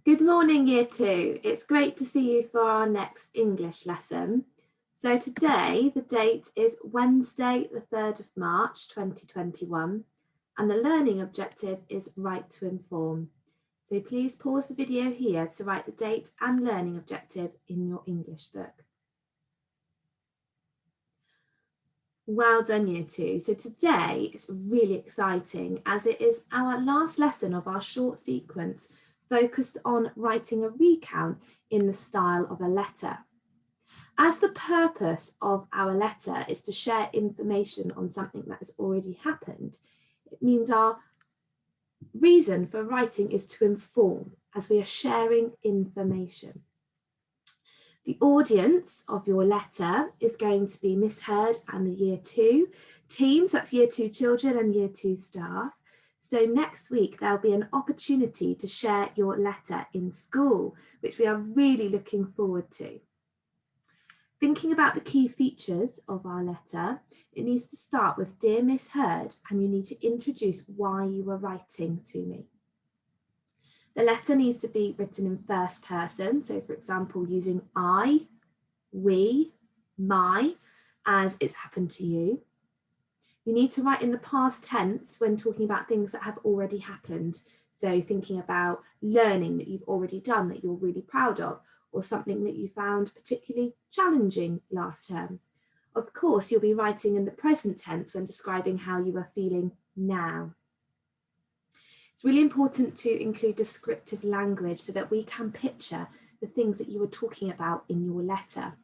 Good morning, Year 2. It's great to see you for our next English lesson. So today, the date is Wednesday, the 3rd of March, 2021, and the learning objective is Write to Inform. So please pause the video here to write the date and learning objective in your English book. Well done, Year 2. So today is really exciting as it is our last lesson of our short sequence focused on writing a recount in the style of a letter. As the purpose of our letter is to share information on something that has already happened, it means our reason for writing is to inform as we are sharing information. The audience of your letter is going to be Miss Heard and the Year 2 teams, that's Year 2 children and Year 2 staff. So next week, there'll be an opportunity to share your letter in school, which we are really looking forward to. Thinking about the key features of our letter, it needs to start with Dear Miss Heard, and you need to introduce why you are writing to me. The letter needs to be written in first person. So for example, using I, we, my, as it's happened to you. You need to write in the past tense when talking about things that have already happened. So thinking about learning that you've already done that you're really proud of, or something that you found particularly challenging last term. Of course, you'll be writing in the present tense when describing how you are feeling now. It's really important to include descriptive language so that we can picture the things that you were talking about in your letter.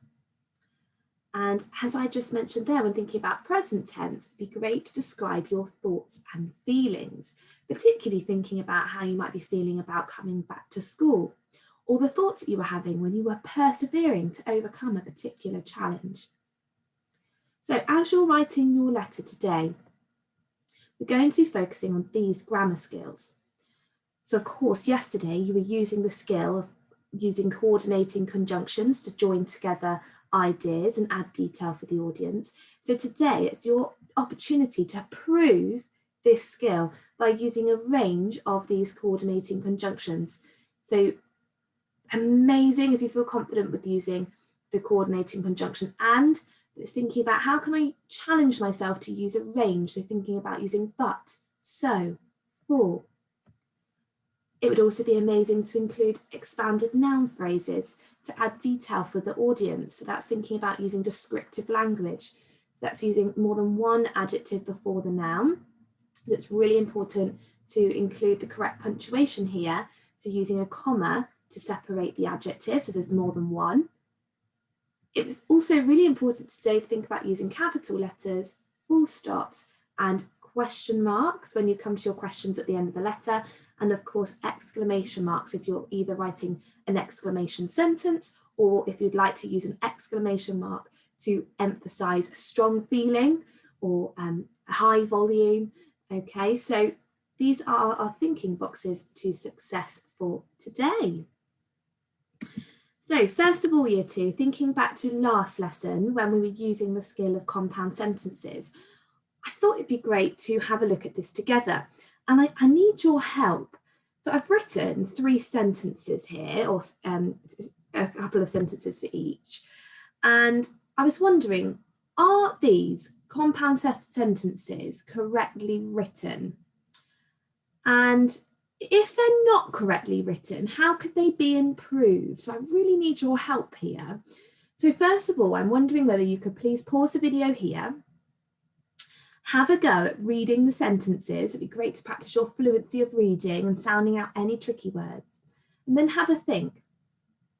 And as I just mentioned there, when thinking about present tense, it'd be great to describe your thoughts and feelings, particularly thinking about how you might be feeling about coming back to school, or the thoughts that you were having when you were persevering to overcome a particular challenge. So as you're writing your letter today, we're going to be focusing on these grammar skills. So of course, yesterday you were using the skill of using coordinating conjunctions to join together ideas and add detail for the audience. So today it's your opportunity to prove this skill by using a range of these coordinating conjunctions. So amazing if you feel confident with using the coordinating conjunction, and it's thinking about how can I challenge myself to use a range. So thinking about using but, so, for. It would also be amazing to include expanded noun phrases to add detail for the audience. So that's thinking about using descriptive language. So that's using more than one adjective before the noun. It's really important to include the correct punctuation here. So using a comma to separate the adjective, so there's more than one. It was also really important today to think about using capital letters, full stops, and question marks when you come to your questions at the end of the letter, and of course exclamation marks if you're either writing an exclamation sentence or if you'd like to use an exclamation mark to emphasize a strong feeling or a high volume. Okay, so these are our thinking boxes to success for today. So first of all, Year 2, thinking back to last lesson when we were using the skill of compound sentences, I thought it'd be great to have a look at this together. And I need your help. So I've written 3 sentences here, or a couple of sentences for each. And I was wondering, are these compound sentences correctly written? And if they're not correctly written, how could they be improved? So I really need your help here. So first of all, I'm wondering whether you could please pause the video here, have a go at reading the sentences. It'd be great to practice your fluency of reading and sounding out any tricky words. And then have a think.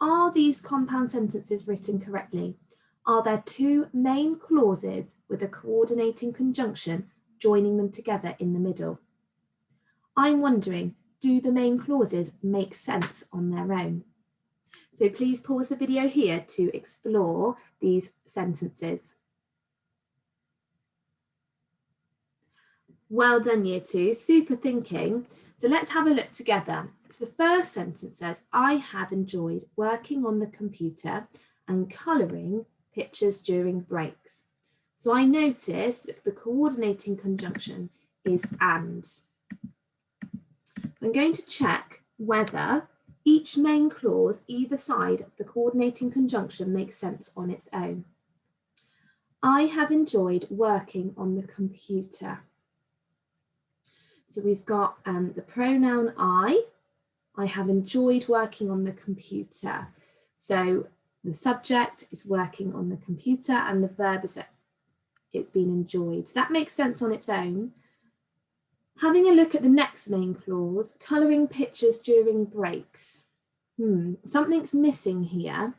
Are these compound sentences written correctly? Are there 2 main clauses with a coordinating conjunction joining them together in the middle? I'm wondering, do the main clauses make sense on their own? So please pause the video here to explore these sentences. Well done, Year 2, super thinking. So let's have a look together. So the first sentence says, I have enjoyed working on the computer and colouring pictures during breaks. So I notice that the coordinating conjunction is and. So I'm going to check whether Each main clause either side of the coordinating conjunction makes sense on its own. I have enjoyed working on the computer. So we've got the pronoun I have enjoyed working on the computer. So the subject is working on the computer and the verb is it's been enjoyed. So that makes sense on its own. Having a look at the next main clause, colouring pictures during breaks. Something's missing here.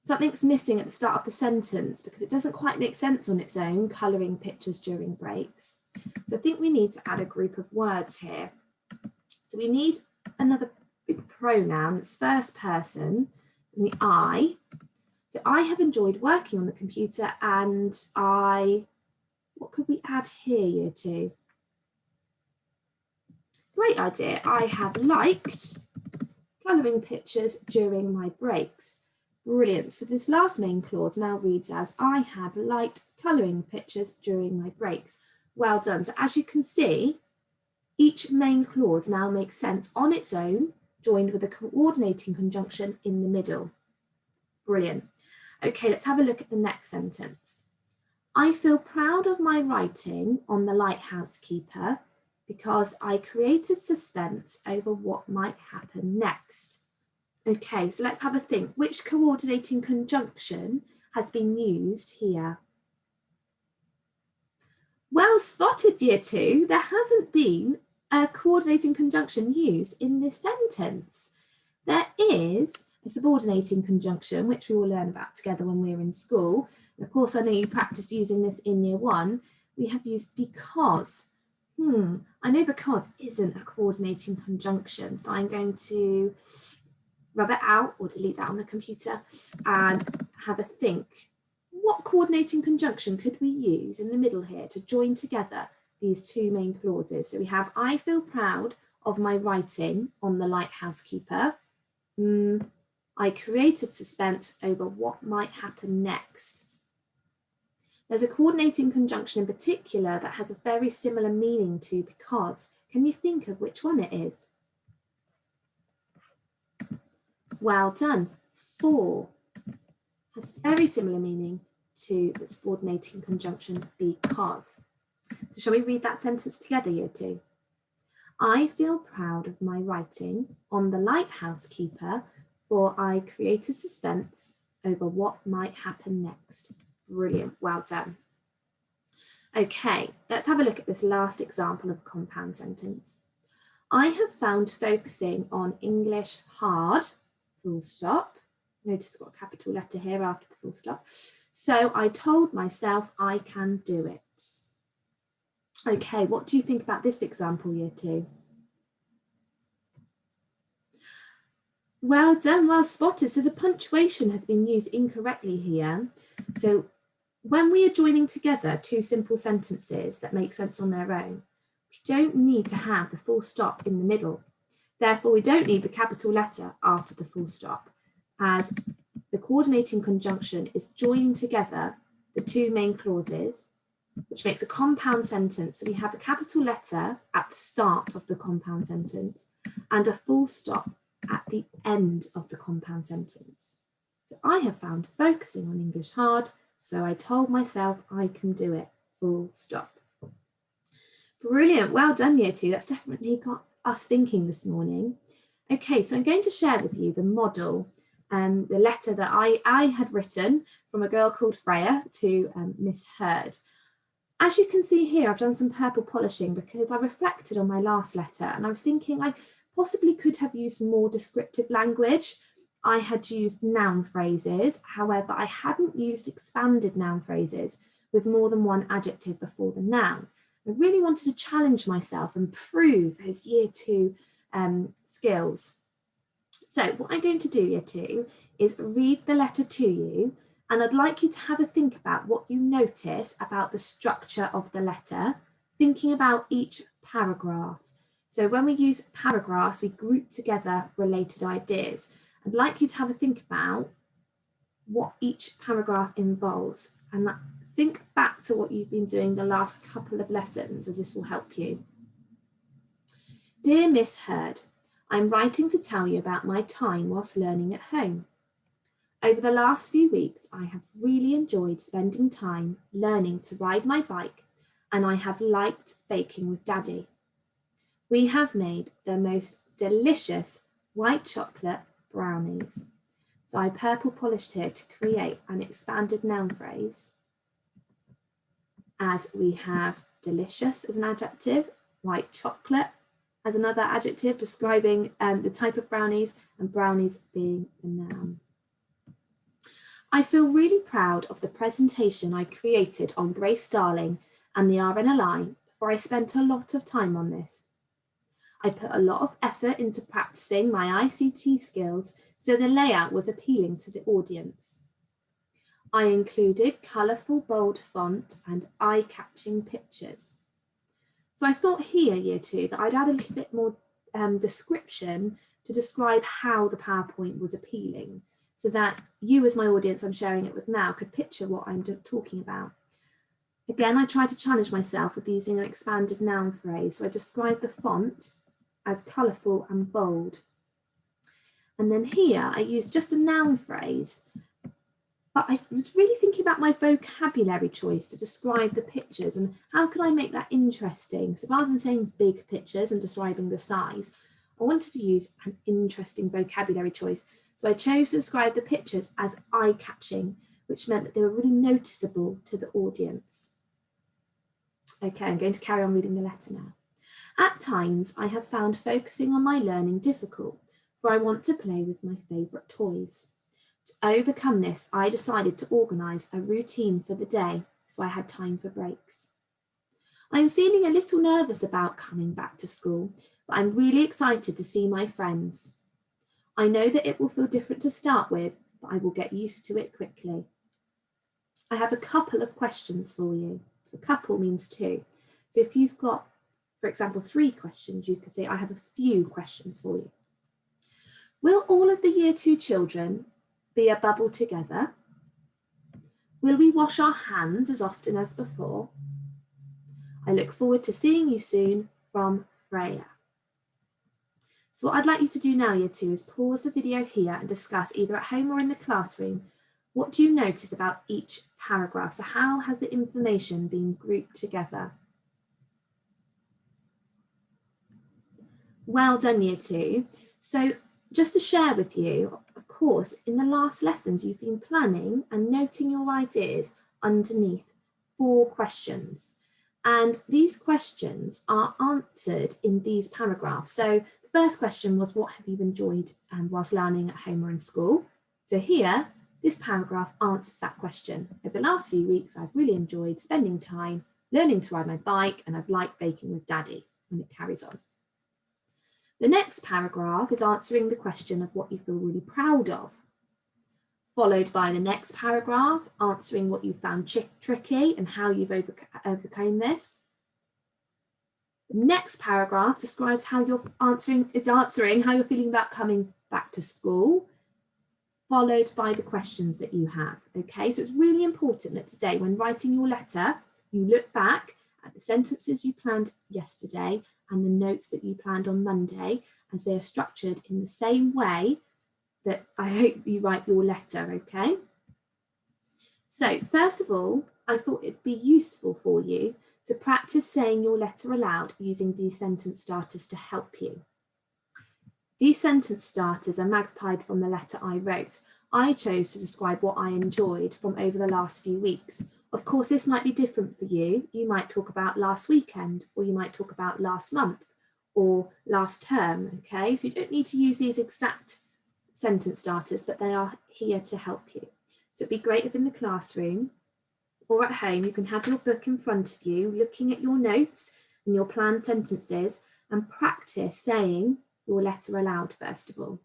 Something's missing at the start of the sentence because it doesn't quite make sense on its own, colouring pictures during breaks. So I think we need to add a group of words here. So we need another big pronoun. It's first person, I. So I have enjoyed working on the computer and what could we add here, year 2? Great idea. I have liked colouring pictures during my breaks. Brilliant. So this last main clause now reads as I have liked colouring pictures during my breaks. Well done. So as you can see, each main clause now makes sense on its own, joined with a coordinating conjunction in the middle. Brilliant. Okay, let's have a look at the next sentence. I feel proud of my writing on the lighthouse keeper because I created suspense over what might happen next. Okay, so let's have a think. Which coordinating conjunction has been used here? Well spotted, year 2. There hasn't been a coordinating conjunction used in this sentence. There is a subordinating conjunction, which we will learn about together when we're in school. And of course, I know you practiced using this in year 1. We have used because. I know because isn't a coordinating conjunction, so I'm going to rub it out or delete that on the computer and have a think. What coordinating conjunction could we use in the middle here to join together these two main clauses? So we have I feel proud of my writing on the lighthouse keeper. I created suspense over what might happen next. There's a coordinating conjunction in particular that has a very similar meaning to because. Can you think of which one it is? Well done. For has very similar meaning to the subordinating conjunction because. So shall we read that sentence together, year 2? I feel proud of my writing on the lighthouse keeper, for I created suspense over what might happen next. Brilliant, well done. Okay, let's have a look at this last example of a compound sentence. I have found focusing on English hard, full stop. Notice I've got a capital letter here after the full stop. So I told myself I can do it. Okay, what do you think about this example, year 2? Well done, well spotted. So the punctuation has been used incorrectly here. So when we are joining together two simple sentences that make sense on their own, we don't need to have the full stop in the middle. Therefore, we don't need the capital letter after the full stop, as the coordinating conjunction is joining together the two main clauses, which makes a compound sentence. So we have a capital letter at the start of the compound sentence and a full stop at the end of the compound sentence. So I have found focusing on English hard, so I told myself I can do it, full stop. Brilliant, well done, year 2. That's definitely got us thinking this morning. Okay, so I'm going to share with you the model, the letter that I had written from a girl called Freya to Miss Hurd. As you can see here, I've done some purple polishing because I reflected on my last letter and I was thinking I possibly could have used more descriptive language. I had used noun phrases, however, I hadn't used expanded noun phrases with more than one adjective before the noun. I really wanted to challenge myself and prove those year 2 skills. So what I'm going to do, year 2, is read the letter to you, and I'd like you to have a think about what you notice about the structure of the letter, thinking about each paragraph. So when we use paragraphs, we group together related ideas. I'd like you to have a think about what each paragraph involves and think back to what you've been doing the last couple of lessons, as this will help you. Dear Miss Hurd, I'm writing to tell you about my time whilst learning at home. Over the last few weeks, I have really enjoyed spending time learning to ride my bike, and I have liked baking with Daddy. We have made the most delicious white chocolate brownies. So I purple polished here to create an expanded noun phrase, as we have delicious as an adjective, white chocolate as another adjective describing the type of brownies, and brownies being the noun. I feel really proud of the presentation I created on Grace Darling and the RNLI, for I spent a lot of time on this. I put a lot of effort into practicing my ICT skills, so the layout was appealing to the audience. I included colourful, bold font and eye-catching pictures. So I thought here, Year 2, that I'd add a little bit more description to describe how the PowerPoint was appealing, so that you as my audience I'm sharing it with now could picture what I'm talking about. Again, I tried to challenge myself with using an expanded noun phrase. So I described the font as colourful and bold. And then here I used just a noun phrase, but I was really thinking about my vocabulary choice to describe the pictures and how could I make that interesting. So rather than saying big pictures and describing the size, I wanted to use an interesting vocabulary choice. So I chose to describe the pictures as eye-catching, which meant that they were really noticeable to the audience. Okay, I'm going to carry on reading the letter now. At times, I have found focusing on my learning difficult, for I want to play with my favourite toys. To overcome this, I decided to organise a routine for the day, so I had time for breaks. I'm feeling a little nervous about coming back to school, but I'm really excited to see my friends. I know that it will feel different to start with, but I will get used to it quickly. I have a couple of questions for you. A couple means two. So if you've got, for example, 3 questions, you could say, I have a few questions for you. Will all of the Year 2 children be a bubble together? Will we wash our hands as often as before? I look forward to seeing you soon, from Freya. So what I'd like you to do now, Year 2, is pause the video here and discuss either at home or in the classroom, what do you notice about each paragraph? So how has the information been grouped together? Well done, Year 2. So just to share with you, of course, in the last lessons, you've been planning and noting your ideas underneath 4 questions. And these questions are answered in these paragraphs. So the first question was, what have you enjoyed whilst learning at home or in school? So here, this paragraph answers that question. Over the last few weeks, I've really enjoyed spending time learning to ride my bike, and I've liked baking with Daddy, and it carries on. The next paragraph is answering the question of what you feel really proud of, followed by the next paragraph answering what you found tricky and how you've overcome this. The next paragraph describes how you're answering how you're feeling about coming back to school, followed by the questions that you have. Okay, so it's really important that today, when writing your letter, you look back at the sentences you planned yesterday and the notes that you planned on Monday, as they are structured in the same way that I hope you write your letter, okay? So first of all, I thought it'd be useful for you to practice saying your letter aloud using these sentence starters to help you. These sentence starters are magpied from the letter I wrote. I chose to describe what I enjoyed from over the last few weeks. Of course, this might be different for you. You might talk about last weekend, or you might talk about last month or last term, okay? So you don't need to use these exact sentence starters, but they are here to help you. So it'd be great if in the classroom or at home, you can have your book in front of you, looking at your notes and your planned sentences, and practice saying your letter aloud first of all.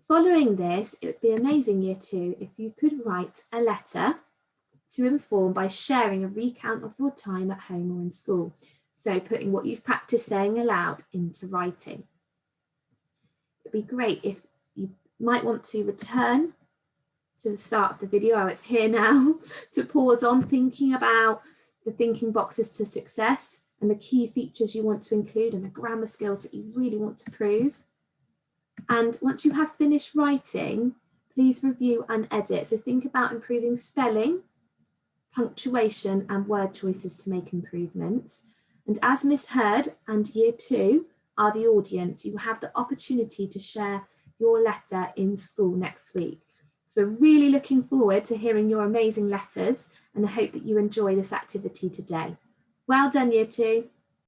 Following this, it would be amazing, Year 2, if you could write a letter to inform by sharing a recount of your time at home or in school. So putting what you've practiced saying aloud into writing. It'd be great if you might want to return to the start of the video, oh, it's here now, to pause on thinking about the thinking boxes to success and the key features you want to include and the grammar skills that you really want to prove. And once you have finished writing, please review and edit. So think about improving spelling, punctuation and word choices to make improvements. And as Miss Heard and Year 2 are the audience, you will have the opportunity to share your letter in school next week. So we're really looking forward to hearing your amazing letters, and I hope that you enjoy this activity today. Well done, Year 2.